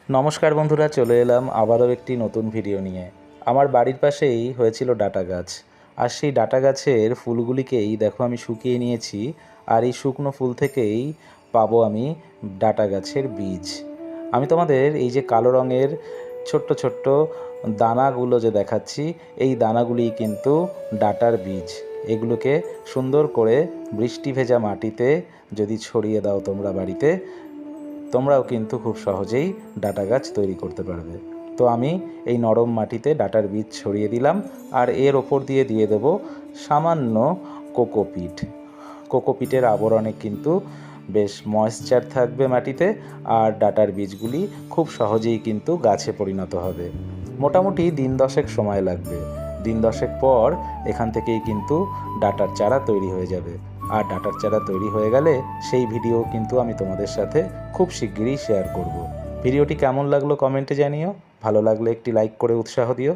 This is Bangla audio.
নমস্কার বন্ধুরা, চলে এলাম আবারও একটি নতুন ভিডিও নিয়ে। আমার বাড়ির পাশেই হয়েছিল ডাঁটা গাছ, আর সেই ডাঁটা গাছের ফুলগুলিকেই দেখো আমি শুকিয়ে নিয়েছি। আর এই শুকনো ফুল থেকেই পাবো আমি ডাঁটা গাছের বীজ। আমি তোমাদের এই যে কালো রঙের ছোট্ট ছোট্ট দানাগুলো যে দেখাচ্ছি, এই দানাগুলি কিন্তু ডাঁটার বীজ। এগুলোকে সুন্দর করে বৃষ্টি ভেজা মাটিতে যদি ছড়িয়ে দাও তোমরা বাড়িতে, তোমরাও কিন্তু খুব সহজেই ডাঁটা গাছ তৈরি করতে পারবে। তো আমি এই নরম মাটিতে ডাঁটার বীজ ছড়িয়ে দিলাম, আর এর ওপর দিয়ে দিয়ে দেবো সামান্য কোকোপিট। কোকোপিটের আবরণে কিন্তু বেশ ময়েশ্চার থাকবে মাটিতে, আর ডাঁটার বীজগুলি খুব সহজেই কিন্তু গাছে পরিণত হবে। মোটামুটি দিন 10 সময় লাগবে। দিন 10 পর এখান থেকেই কিন্তু ডাঁটার চারা তৈরি হয়ে যাবে। আর ডাঁটার চারা তৈরি হয়ে গেলে সেই ভিডিও কিন্তু আমি তোমাদের সাথে খুব শিগগিরই শেয়ার করব। ভিডিওটি কেমন লাগলো কমেন্টে জানিও। ভালো লাগলে একটি লাইক করে উৎসাহ দিও।